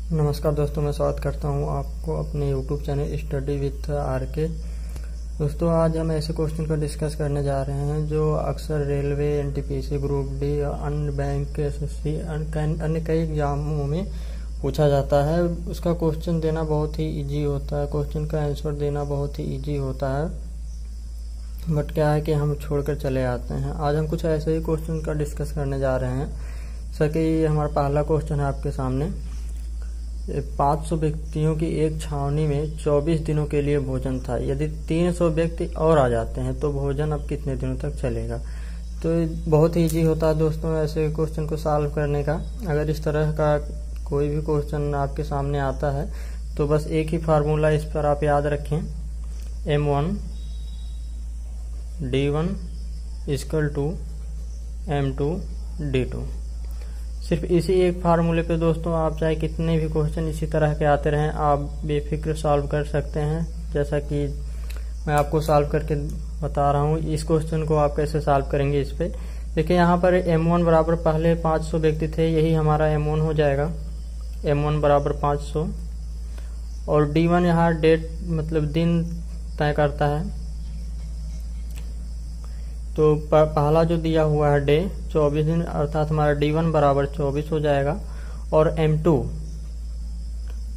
नमस्कार दोस्तों, मैं स्वागत करता हूं आपको अपने YouTube channel study with RK. दोस्तों, आज हम ऐसे क्वेश्चन पर डिस्कस करने जा रहे हैं जो अक्सर रेलवे, एनटीपीसी, ग्रुप डी, अन्य बैंक, एसएससी, अन्य कई एग्जामों में पूछा जाता है। उसका क्वेश्चन देना बहुत ही इजी होता है, क्वेश्चन का आंसर देना बहुत ही इजी होता है, बट क्या है कि हम छोड़कर चले आते हैं। आज हम कुछ ऐसे ही क्वेश्चन का डिस्कस करने जा रहे हैं। जैसा कि हमारा पहला क्वेश्चन है आपके सामने, 500 व्यक्तियों की एक छावनी में 24 दिनों के लिए भोजन था। यदि 300 व्यक्ति और आ जाते हैं तो भोजन अब कितने दिनों तक चलेगा। तो बहुत ही इजी होता है दोस्तों ऐसे क्वेश्चन को सॉल्व करने का। अगर इस तरह का कोई भी क्वेश्चन आपके सामने आता है तो बस एक ही फार्मूला इस पर आप याद रखें, M1 D1 = M2 D2। सिर्फ इसी एक फार्मूले पे दोस्तों आप चाहे कितने भी क्वेश्चन इसी तरह के आते रहें, आप बेफिक्र सॉल्व कर सकते हैं। जैसा कि मैं आपको सॉल्व करके बता रहा हूँ, इस क्वेश्चन को आप कैसे सॉल्व करेंगे इस पे। देखिए यहाँ पर M1 बराबर पहले 500 व्यक्ति थे, यही हमारा M1 हो जाएगा। M1 बराबर 500 और D1 यहाँ डेट मतलब दिन तय करता है। तो पहला जो दिया हुआ है डे 24 दिन, अर्थात हमारा D1 बराबर 24 हो जाएगा। और M2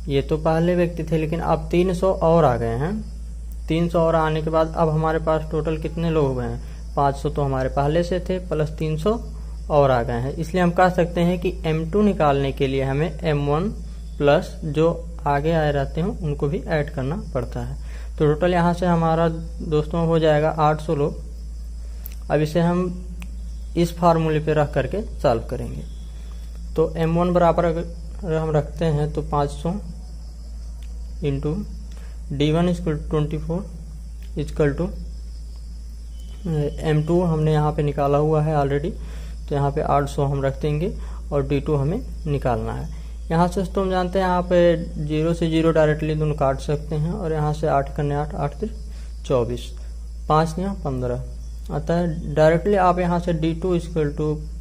ये तो पहले व्यक्ति थे, लेकिन अब 300 और आ गए हैं। 300 और आने के बाद अब हमारे पास टोटल कितने लोग हो गए हैं, 500 तो हमारे पहले से थे प्लस 300 और आ गए हैं। इसलिए हम कह सकते हैं कि M2 निकालने के लिए हमें M1 प्लस जो आगे आए रहते हैं उनको भी ऐड करना पड़ता है। तो टोटल यहाँ से हमारा दोस्तों हो जाएगा 800 लोग। अब इसे हम इस फार्मूले पे रख करके सॉल्व करेंगे। तो M1 बराबर अगर हम रखते हैं तो 500 इंटू D1 = 24 M2 हमने यहाँ पे निकाला हुआ है ऑलरेडी, तो यहाँ पे 800 हम रख देंगे और D2 हमें निकालना है। यहाँ से तो हम जानते हैं यहाँ पे 0 से 0 डायरेक्टली दोनों काट सकते हैं और यहाँ से 8 करने 8 8 24 5 यहाँ 15, अतः डायरेक्टली आप यहाँ से D2 =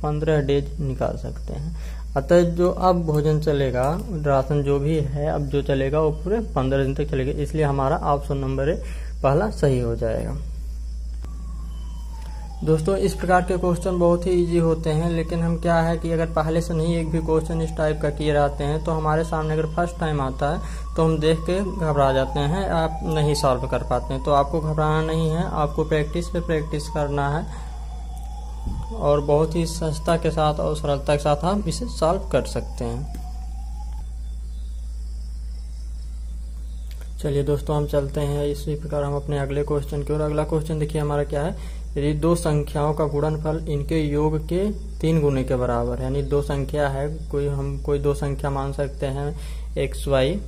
15 डेज निकाल सकते हैं। अतः जो अब भोजन चलेगा, राशन जो भी है अब जो चलेगा वो पूरे 15 दिन तक चलेगा। इसलिए हमारा ऑप्शन नंबर पहला सही हो जाएगा। दोस्तों, इस प्रकार के क्वेश्चन बहुत ही इजी होते हैं, लेकिन हम क्या है कि अगर पहले से नहीं एक भी क्वेश्चन इस टाइप का किए रहते हैं तो हमारे सामने अगर फर्स्ट टाइम आता है तो हम देख के घबरा जाते हैं, आप नहीं सॉल्व कर पाते हैं। तो आपको घबराना नहीं है, आपको प्रैक्टिस पे प्रैक्टिस करना है और बहुत ही सहजता के साथ और सरलता के साथ आप इसे सॉल्व कर सकते हैं। चलिए दोस्तों, हम चलते हैं इसी प्रकार हम अपने अगले क्वेश्चन की ओर। अगला क्वेश्चन देखिए हमारा क्या है, यदि दो संख्याओं का गुणनफल इनके योग के 3 गुने के बराबर है। यानी दो संख्या है, कोई दो संख्या मान सकते हैं XY।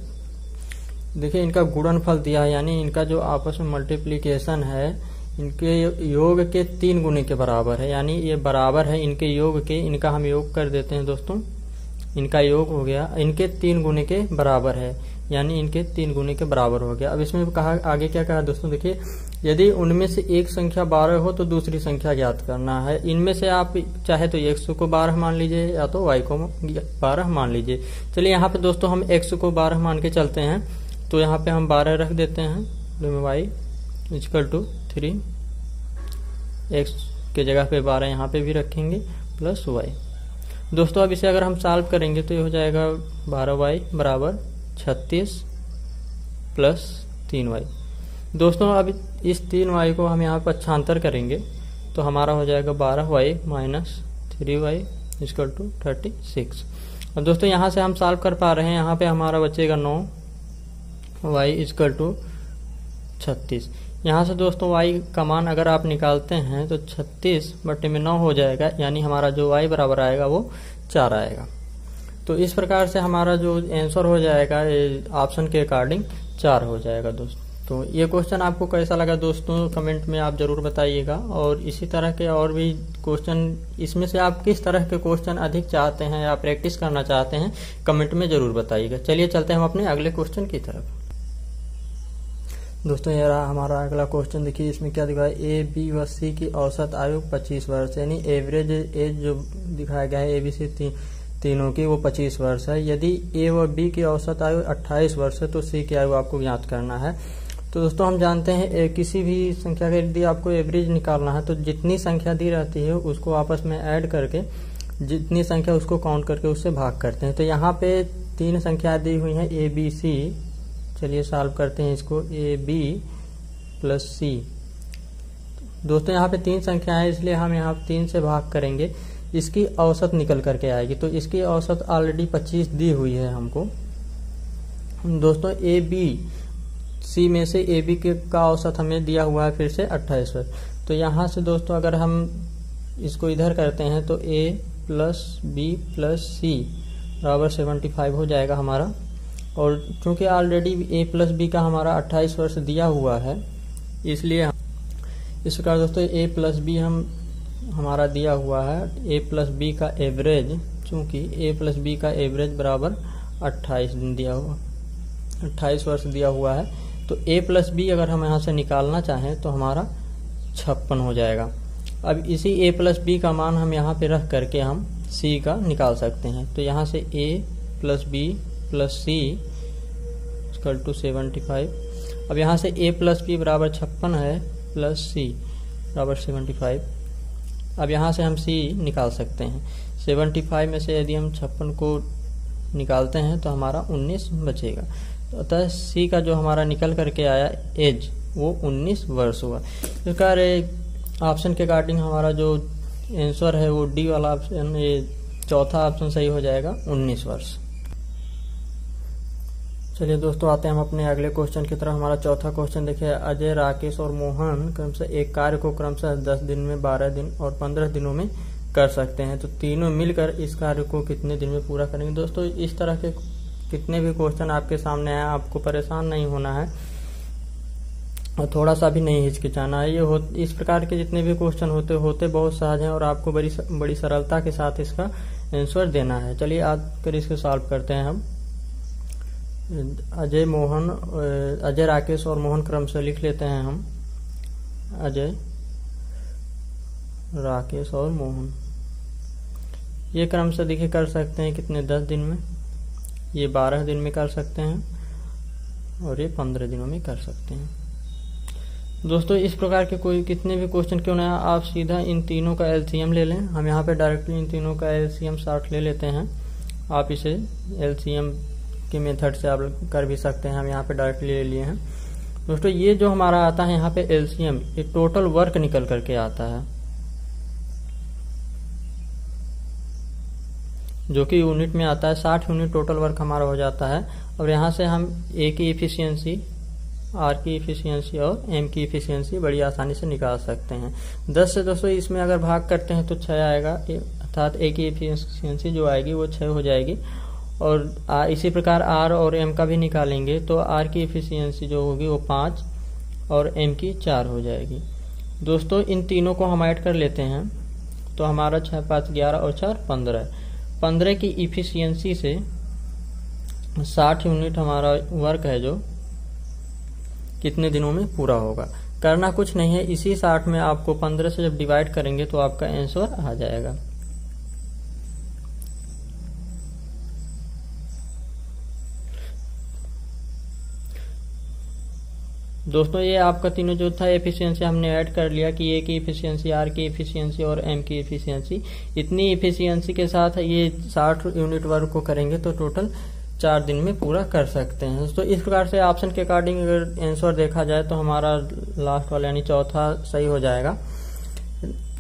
देखिए इनका गुणनफल दिया है, यानी इनका जो आपस में मल्टीप्लीकेशन है इनके योग के 3 गुने के बराबर है। यानी ये बराबर है इनके योग के, इनका हम योग कर देते हैं दोस्तों, इनका योग हो गया इनके 3 गुने के बराबर है, यानी इनके 3 गुने के बराबर हो गया। अब इसमें कहा आगे क्या कहा दोस्तों, देखिए यदि उनमें से एक संख्या 12 हो तो दूसरी संख्या ज्ञात करना है। इनमें से आप चाहे तो X को 12 मान लीजिए या तो Y को 12 मान लीजिए। चलिए यहाँ पे दोस्तों हम X को 12 मान के चलते हैं, तो यहाँ पे हम 12 रख देते हैं। Y = 3, X के जगह पे 12 यहाँ पे भी रखेंगे प्लस Y। दोस्तों अब इसे अगर हम सॉल्व करेंगे तो ये हो जाएगा 12Y बराबर 36 प्लस 3Y। दोस्तों अब इस 3Y को हम यहाँ पर पक्षांतर करेंगे तो हमारा हो जाएगा 12Y माइनस 3Y = 36। अब दोस्तों यहाँ से हम सॉल्व कर पा रहे हैं, यहाँ पे हमारा बचेगा 9Y = 36। यहाँ से दोस्तों Y का मान अगर आप निकालते हैं तो 36/9 हो जाएगा, यानी हमारा जो Y बराबर आएगा वो 4 आएगा। तो इस प्रकार से हमारा जो आंसर हो जाएगा ऑप्शन के अकॉर्डिंग 4 हो जाएगा दोस्तों। तो ये क्वेश्चन आपको कैसा लगा दोस्तों, कमेंट में आप जरूर बताइएगा। और इसी तरह के और भी क्वेश्चन, इसमें से आप किस तरह के क्वेश्चन अधिक चाहते हैं या प्रैक्टिस करना चाहते हैं, कमेंट में जरूर बताइएगा। चलिए चलते हैं हम अपने अगले क्वेश्चन की तरफ। दोस्तों ये रहा हमारा अगला क्वेश्चन। देखिए इसमें क्या दिखाया, A, B व C की औसत आयु 25 वर्ष, यानी एवरेज एज जो दिखाया गया है ABC तीनों की वो 25 वर्ष है। यदि ए व बी की औसत आयु 28 वर्ष है तो सी की आयु आपको ज्ञात करना है। तो दोस्तों हम जानते हैं किसी भी संख्या का यदि आपको एवरेज निकालना है तो जितनी संख्या दी रहती है उसको आपस में ऐड करके जितनी संख्या उसको काउंट करके उससे भाग करते हैं। तो यहाँ पे 3 संख्याएं दी हुई हैं ए बी सी। चलिए सॉल्व करते हैं इसको, ए बी प्लस सी। दोस्तों यहाँ पे 3 संख्याएं हैं इसलिए हम यहाँ 3 से भाग करेंगे, इसकी औसत निकल करके आएगी। तो इसकी औसत ऑलरेडी 25 दी हुई है हमको। दोस्तों ए बी सी में से ए बी का औसत हमें दिया हुआ है फिर से 28 वर्ष। तो यहाँ से दोस्तों अगर हम इसको इधर करते हैं तो ए प्लस बी प्लस सी बराबर 75 हो जाएगा हमारा। और चूंकि ऑलरेडी ए प्लस बी का हमारा 28 वर्ष दिया हुआ है इसलिए इस प्रकार दोस्तों ए प्लस बी हमारा दिया हुआ है। ए प्लस बी का एवरेज, चूंकि ए प्लस बी का एवरेज बराबर 28 दिन दिया हुआ, 28 वर्ष दिया हुआ है। तो ए प्लस बी अगर हम यहाँ से निकालना चाहें तो हमारा 56 हो जाएगा। अब इसी ए प्लस बी का मान हम यहाँ पे रख करके हम सी का निकाल सकते हैं। तो यहाँ से A plus B plus C equal to 75। अब यहाँ से ए प्लस बी बराबर 56 है प्लस सी बराबर 75। अब यहाँ से हम सी निकाल सकते हैं। 75 में से यदि हम 56 को निकालते हैं तो हमारा 19 बचेगा। तो अतः सी का जो हमारा निकल करके आया एज वो 19 वर्ष हुआ। इस प्रकार ऑप्शन के अकॉर्डिंग हमारा जो आंसर है वो डी वाला ऑप्शन, ये चौथा ऑप्शन सही हो जाएगा, 19 वर्ष। चलिए दोस्तों आते हैं हम अपने अगले क्वेश्चन की तरफ। हमारा चौथा क्वेश्चन देखिए, अजय, राकेश और मोहन क्रमशः एक कार्य को क्रमशः 10 दिन में, 12 दिन और 15 दिनों में कर सकते हैं। तो तीनों मिलकर इस कार्य को कितने दिन में पूरा करेंगे। दोस्तों इस तरह के कितने भी क्वेश्चन आपके सामने आए आपको परेशान नहीं होना है और थोड़ा सा भी नहीं हिचकिचाना है। इस प्रकार के जितने भी क्वेश्चन होते बहुत सहज हैं और आपको बड़ी सरलता के साथ इसका आंसर देना है। चलिए आज कर इसको सॉल्व करते हैं हम। अजय, राकेश और मोहन क्रमशः लिख लेते हैं हम। अजय, राकेश और मोहन ये क्रमशः देखिए कर सकते हैं कितने, 10 दिन में, ये 12 दिन में कर सकते हैं और ये 15 दिनों में कर सकते हैं। दोस्तों इस प्रकार के कोई कितने भी क्वेश्चन क्यों ना आप सीधा इन तीनों का एलसीएम ले लें। हम यहाँ पे डायरेक्टली इन तीनों का एलसीएम 60 ले लेते हैं। आप इसे एलसीएम के मेथड से आप कर भी सकते हैं, हम यहाँ पे डायरेक्टली ले लिए हैं। दोस्तों ये जो हमारा आता है यहाँ पे एलसीएम, ये टोटल वर्क निकल करके आता है जो कि यूनिट में आता है। 60 यूनिट टोटल वर्क हमारा हो जाता है। और यहाँ से हम ए की इफिशियंसी, आर की इफिशियंसी और एम की इफिशियंसी बड़ी आसानी से निकाल सकते हैं। 10 से दोस्तों इसमें अगर भाग करते हैं तो 6 आएगा, अर्थात ए की इफिशियंसी जो आएगी वो 6 हो जाएगी। और इसी प्रकार आर और एम का भी निकालेंगे तो आर की इफिशियंसी जो होगी वो 5 और एम की 4 हो जाएगी। दोस्तों इन तीनों को हम ऐड कर लेते हैं तो हमारा 6, 5, 11 और 4, 15। 15 की इफिशियंसी से 60 यूनिट हमारा वर्क है जो कितने दिनों में पूरा होगा। करना कुछ नहीं है, इसी 60 में आपको 15 से जब डिवाइड करेंगे तो आपका आंसर आ जाएगा। दोस्तों ये आपका तीनों जो था एफिशिएंसी हमने ऐड कर लिया कि ए की इफिशियंसी, आर की इफिशियंसी और एम की इफिशियंसी। इतनी इफिशियंसी के साथ ये 60 यूनिट वर्क को करेंगे तो टोटल 4 दिन में पूरा कर सकते हैं। दोस्तों इस प्रकार से ऑप्शन के अकॉर्डिंग अगर आंसर देखा जाए तो हमारा लास्ट वाला यानी चौथा सही हो जाएगा।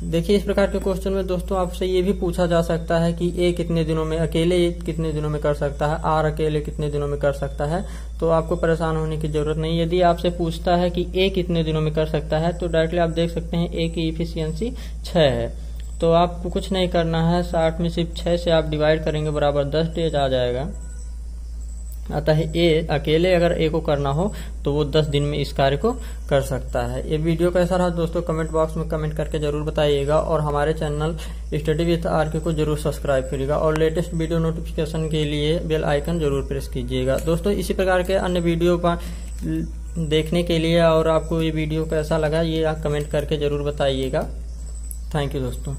देखिए इस प्रकार के क्वेश्चन में दोस्तों आपसे ये भी पूछा जा सकता है कि ए कितने दिनों में, अकेले कितने दिनों में कर सकता है, आर अकेले कितने दिनों में कर सकता है। तो आपको परेशान होने की जरूरत नहीं। यदि आपसे पूछता है कि ए कितने दिनों में कर सकता है तो डायरेक्टली आप देख सकते हैं ए की इफिशियंसी 6 है। तो आपको कुछ नहीं करना है, 60 में सिर्फ 6 से आप डिवाइड करेंगे बराबर 10 डेज आ जाएगा। अतः ए अकेले अगर ए को करना हो तो वो 10 दिन में इस कार्य को कर सकता है। ये वीडियो कैसा रहा दोस्तों कमेंट बॉक्स में कमेंट करके जरूर बताइएगा और हमारे चैनल स्टडी विद आरके को जरूर सब्सक्राइब करिएगा और लेटेस्ट वीडियो नोटिफिकेशन के लिए बेल आइकन जरूर प्रेस कीजिएगा। दोस्तों इसी प्रकार के अन्य वीडियो पर देखने के लिए और आपको ये वीडियो कैसा लगा ये आप कमेंट करके जरूर बताइएगा। थैंक यू दोस्तों।